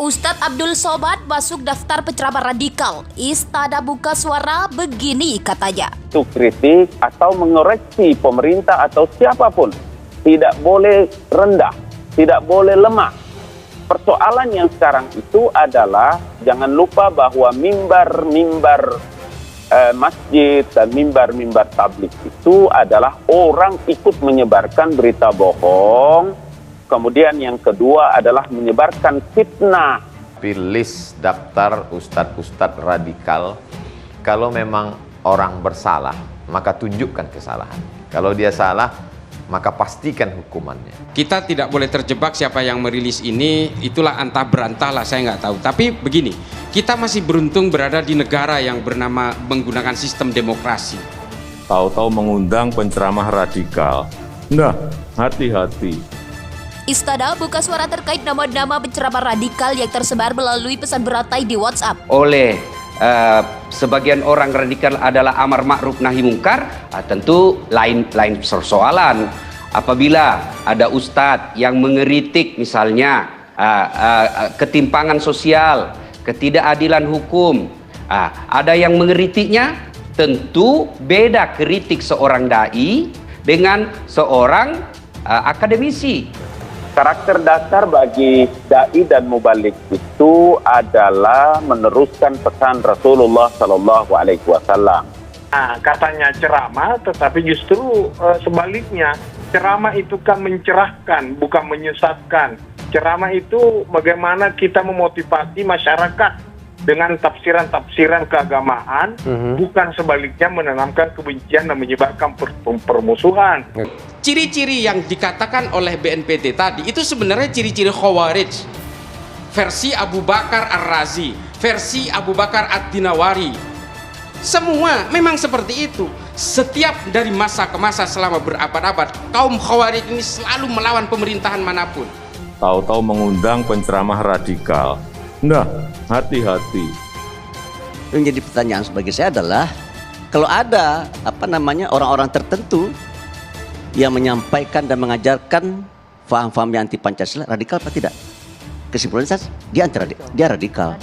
Ustadz Abdul Somad masuk daftar penceramah radikal. Istana Buka Suara begini katanya. Itu kritik atau mengoreksi pemerintah atau siapapun. Tidak boleh rendah, tidak boleh lemah. Persoalan yang sekarang itu adalah jangan lupa bahwa mimbar-mimbar masjid dan mimbar-mimbar tablik itu adalah orang ikut menyebarkan berita bohong. Kemudian yang kedua adalah menyebarkan fitnah. List daftar ustadz-ustadz radikal, kalau memang orang bersalah, maka tunjukkan kesalahan. Kalau dia salah, maka pastikan hukumannya. Kita tidak boleh terjebak siapa yang merilis ini, itulah antah berantah lah, saya nggak tahu. Tapi begini, kita masih beruntung berada di negara yang bernama menggunakan sistem demokrasi. Tahu-tahu mengundang penceramah radikal. Nah, hati-hati. Istana Buka Suara terkait nama-nama penceramah radikal yang tersebar melalui pesan berantai di WhatsApp. Oleh sebagian orang radikal adalah amar ma'ruf nahi mungkar, tentu lain persoalan. Apabila ada ustadz yang mengeritik misalnya ketimpangan sosial, ketidakadilan hukum, ada yang mengeritiknya, tentu beda kritik seorang dai dengan seorang akademisi. Karakter dasar bagi dai dan mubalik itu adalah meneruskan pesan Rasulullah Sallallahu Alaihi Wasallam. Katanya ceramah, tetapi justru sebaliknya, ceramah itu kan mencerahkan, bukan menyesatkan. Ceramah itu bagaimana kita memotivasi masyarakat dengan tafsiran-tafsiran keagamaan, bukan sebaliknya menanamkan kebencian dan menyebabkan permusuhan. Ciri-ciri yang dikatakan oleh BNPT tadi itu sebenarnya ciri-ciri Khawarij versi Abu Bakar Ar-Razi, versi Abu Bakar Ad-Dinawari. Semua memang seperti itu. Setiap dari masa ke masa selama berabad-abad, kaum Khawarij ini selalu melawan pemerintahan manapun. Tahu-tahu mengundang penceramah radikal. Nah, hati-hati. Yang jadi pertanyaan sebagai saya adalah, kalau ada orang-orang tertentu yang menyampaikan dan mengajarkan faham-faham yang anti Pancasila, radikal apa tidak? Kesimpulannya dia radikal.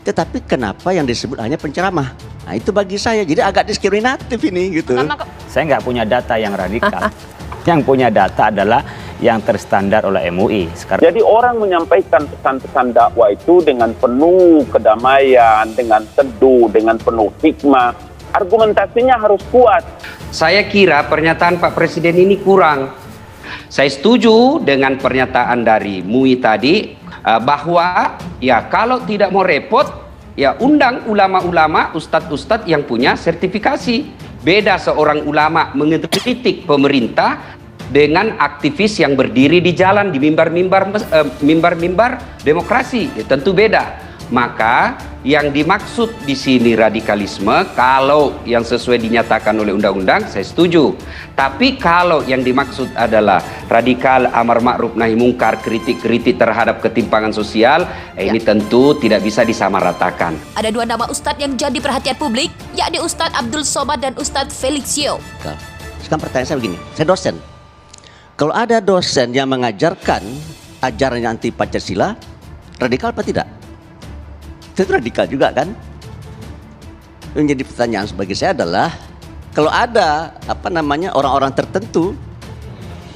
Tetapi kenapa yang disebut hanya penceramah? Nah, itu bagi saya jadi agak diskriminatif ini gitu. Saya nggak punya data yang radikal. Yang punya data adalah yang terstandar oleh MUI sekarang. Jadi orang menyampaikan pesan-pesan dakwah itu dengan penuh kedamaian, dengan teduh, dengan penuh hikmah. Argumentasinya harus kuat. Saya kira pernyataan Pak Presiden ini kurang. Saya setuju dengan pernyataan dari MUI tadi bahwa ya kalau tidak mau repot, ya undang ulama-ulama, ustadz-ustadz yang punya sertifikasi. Beda seorang ulama mengkritik pemerintah dengan aktivis yang berdiri di jalan di mimbar-mimbar demokrasi, ya, tentu beda. Maka yang dimaksud di sini radikalisme, kalau yang sesuai dinyatakan oleh undang-undang, saya setuju. Tapi kalau yang dimaksud adalah radikal amar ma'ruf nahi mungkar, kritik-kritik terhadap ketimpangan sosial, ini tentu tidak bisa disamaratakan. Ada dua nama ustadz yang jadi perhatian publik, yakni Ustadz Abdul Somad dan Ustadz Felixio. Sekarang pertanyaan saya begini, saya dosen. Kalau ada dosen yang mengajarkan ajaran yang anti Pancasila, radikal apa tidak? Itu radikal juga kan? Yang jadi pertanyaan sebagai saya adalah, kalau ada orang-orang tertentu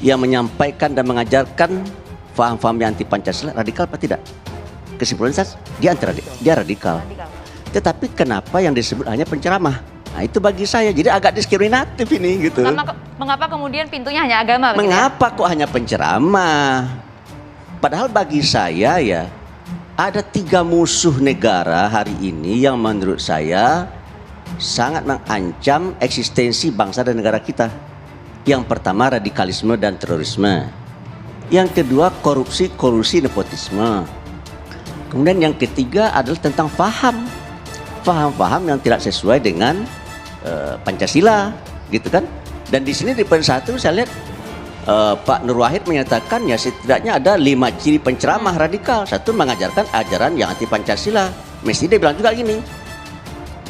yang menyampaikan dan mengajarkan faham-faham yang anti Pancasila, radikal apa tidak? Kesimpulannya dia radikal. Tetapi kenapa yang disebut hanya penceramah? Nah, itu bagi saya jadi agak diskriminatif ini gitu. Mengapa kemudian pintunya hanya agama? Mengapa kok hanya penceramah? Padahal bagi saya ya, ada 3 musuh negara hari ini yang menurut saya sangat mengancam eksistensi bangsa dan negara kita. Yang pertama radikalisme dan terorisme. Yang kedua korupsi, kolusi, nepotisme. Kemudian yang ketiga adalah tentang faham-faham yang tidak sesuai dengan Pancasila, gitu kan? Dan di sini di poin 1 saya lihat Pak Nur Wahid menyatakan ya setidaknya ada 5 ciri penceramah radikal. 1, mengajarkan ajaran yang anti Pancasila. Mesti dia bilang juga gini.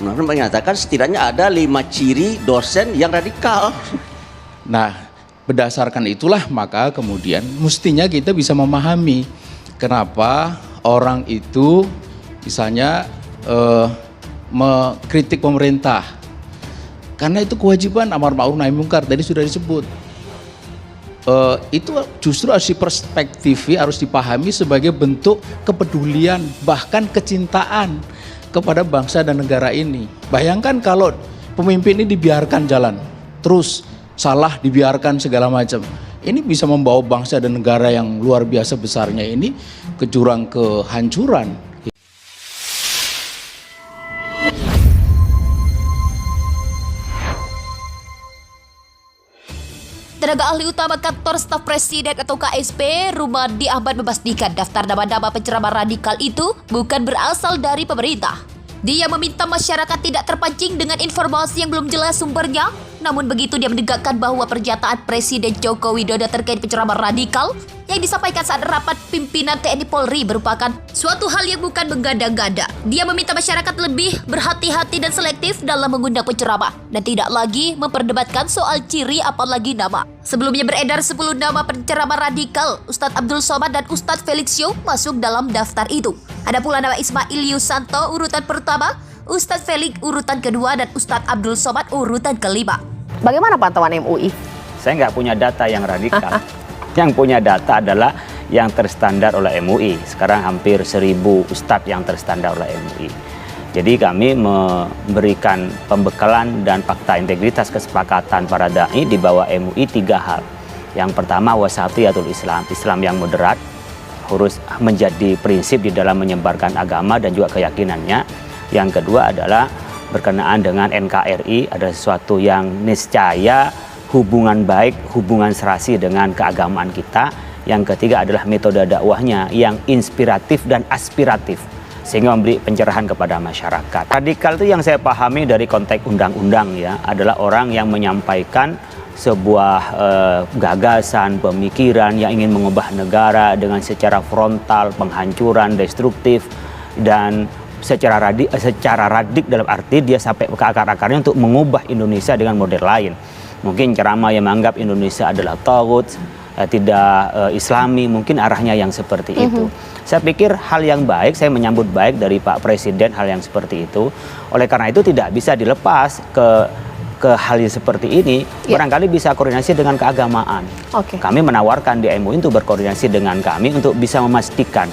Nur Wahid menyatakan setidaknya ada 5 ciri dosen yang radikal. Nah, berdasarkan itulah maka kemudian mestinya kita bisa memahami kenapa orang itu misalnya mengkritik pemerintah, karena itu kewajiban amar ma'ruf nahi munkar tadi sudah disebut. Itu justru harus diperspektifi, harus dipahami sebagai bentuk kepedulian, bahkan kecintaan kepada bangsa dan negara ini. Bayangkan kalau pemimpin ini dibiarkan jalan terus, salah dibiarkan segala macam, ini bisa membawa bangsa dan negara yang luar biasa besarnya ini ke jurang kehancuran. Tenaga ahli utama kantor staf presiden atau KSP, Rumadi Ahmad memastikan daftar nama-nama penceramah radikal itu bukan berasal dari pemerintah. Dia meminta masyarakat tidak terpancing dengan informasi yang belum jelas sumbernya. Namun begitu dia menegakkan bahwa pernyataan Presiden Joko Widodo terkait penceramah radikal yang disampaikan saat rapat pimpinan TNI Polri merupakan suatu hal yang bukan mengada-gada. Dia meminta masyarakat lebih berhati-hati dan selektif dalam mengundang penceramah dan tidak lagi memperdebatkan soal ciri apalagi nama. Sebelumnya beredar 10 nama penceramah radikal, Ustadz Abdul Somad dan Ustadz Felix Yu masuk dalam daftar itu. Ada pula nama Ismail Yusanto urutan pertama, Ustadz Felix urutan kedua, dan Ustadz Abdul Somad urutan kelima. Bagaimana pantauan MUI? Saya nggak punya data yang radikal. Yang punya data adalah yang terstandar oleh MUI. Sekarang hampir 1000 ustadz yang terstandar oleh MUI. Jadi kami memberikan pembekalan dan fakta integritas kesepakatan para da'i di bawah MUI 3 hal. Yang pertama wasatiyatul Islam, Islam yang moderat, harus menjadi prinsip di dalam menyebarkan agama dan juga keyakinannya. Yang kedua adalah berkenaan dengan NKRI, ada sesuatu yang niscaya hubungan baik, hubungan serasi dengan keagamaan kita. Yang ketiga adalah metode dakwahnya yang inspiratif dan aspiratif, sehingga memberi pencerahan kepada masyarakat. Radikal itu yang saya pahami dari konteks undang-undang ya, adalah orang yang menyampaikan sebuah gagasan, pemikiran yang ingin mengubah negara dengan secara frontal, penghancuran, destruktif, dan secara radik dalam arti dia sampai ke akar-akarnya untuk mengubah Indonesia dengan model lain. Mungkin ceramah yang menganggap Indonesia adalah taghut, tidak islami, mungkin arahnya yang seperti itu. Saya pikir hal yang baik, saya menyambut baik dari Pak Presiden hal yang seperti itu. Oleh karena itu tidak bisa dilepas ke hal yang seperti ini, barangkali bisa koordinasi dengan keagamaan. Kami menawarkan di MUI untuk berkoordinasi dengan kami untuk bisa memastikan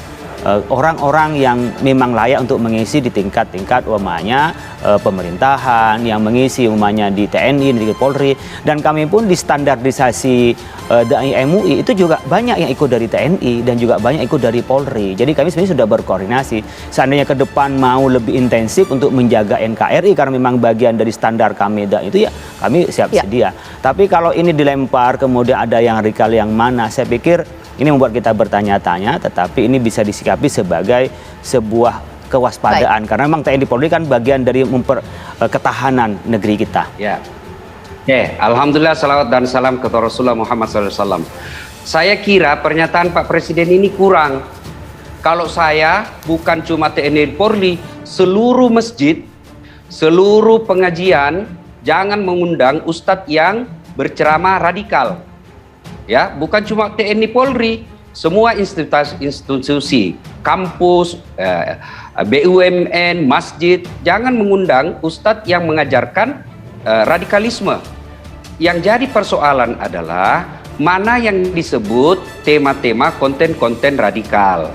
orang-orang yang memang layak untuk mengisi di tingkat-tingkat umpamanya pemerintahan, yang mengisi umpamanya di TNI, di Polri, dan kami pun di standarisasi dari MUI itu juga banyak yang ikut dari TNI dan juga banyak ikut dari Polri. Jadi kami sebenarnya sudah berkoordinasi. Seandainya ke depan mau lebih intensif untuk menjaga NKRI karena memang bagian dari standar kami dan itu ya kami siap sedia. Tapi kalau ini dilempar kemudian ada yang radikal yang mana, saya pikir ini membuat kita bertanya-tanya, tetapi ini bisa disikapi sebagai sebuah kewaspadaan. Karena memang TNI Polri kan bagian dari ketahanan negeri kita. Ya. Alhamdulillah, salawat dan salam kepada Rasulullah Muhammad SAW. Saya kira pernyataan Pak Presiden ini kurang. Kalau saya bukan cuma TNI Polri, seluruh masjid, seluruh pengajian, jangan mengundang ustadz yang berceramah radikal. Ya, bukan cuma TNI Polri, semua institusi, kampus, BUMN, masjid, jangan mengundang ustadz yang mengajarkan radikalisme. Yang jadi persoalan adalah mana yang disebut tema-tema konten-konten radikal.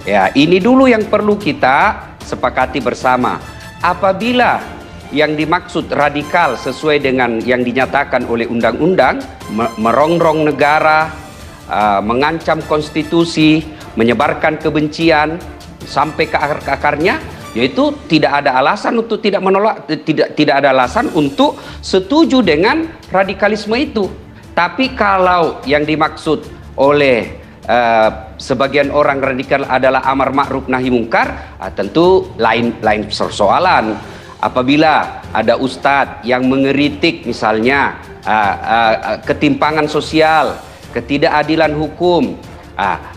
Ya, ini dulu yang perlu kita sepakati bersama. Apabila yang dimaksud radikal sesuai dengan yang dinyatakan oleh undang-undang, merongrong negara, mengancam konstitusi, menyebarkan kebencian sampai ke akar-akarnya, yaitu tidak ada alasan untuk tidak menolak, tidak ada alasan untuk setuju dengan radikalisme itu. Tapi kalau yang dimaksud oleh sebagian orang radikal adalah amar ma'ruf nahi mungkar, tentu lain persoalan. Apabila ada ustadz yang mengeritik misalnya ketimpangan sosial, ketidakadilan hukum,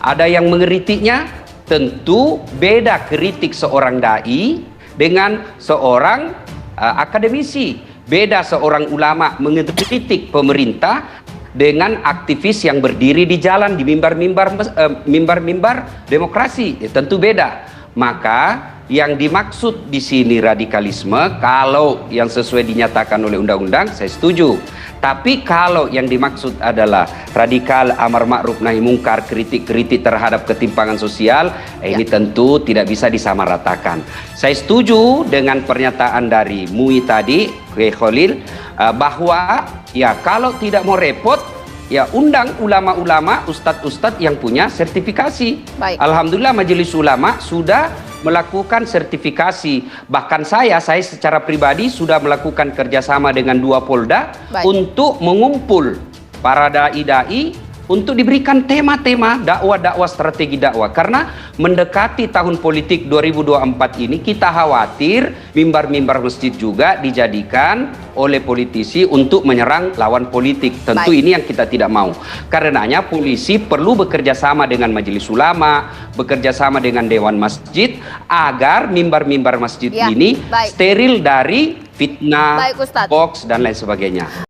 ada yang mengeritiknya, tentu beda kritik seorang dai dengan seorang akademisi. Beda seorang ulama mengkritik pemerintah dengan aktivis yang berdiri di jalan di mimbar-mimbar demokrasi. Tentu beda. Maka yang dimaksud di sini radikalisme, kalau yang sesuai dinyatakan oleh undang-undang, saya setuju. Tapi kalau yang dimaksud adalah radikal, amar ma'ruf nahi mungkar, kritik-kritik terhadap ketimpangan sosial, ini tentu tidak bisa disamaratakan. Saya setuju dengan pernyataan dari MUI tadi, Khalil, bahwa ya kalau tidak mau repot, ya undang ulama-ulama, ustadz-ustadz yang punya sertifikasi. Baik. Alhamdulillah Majelis Ulama sudah melakukan sertifikasi. Bahkan saya secara pribadi sudah melakukan kerjasama dengan 2 Polda untuk mengumpul para dai-dai untuk diberikan tema-tema dakwah-dakwah, strategi dakwah. Karena mendekati tahun politik 2024 ini, kita khawatir mimbar-mimbar masjid juga dijadikan oleh politisi untuk menyerang lawan politik. Tentu ini yang kita tidak mau. Karenanya polisi perlu bekerja sama dengan Majelis Ulama, bekerja sama dengan Dewan Masjid, agar mimbar-mimbar masjid ini steril dari fitnah, hoax, dan lain sebagainya.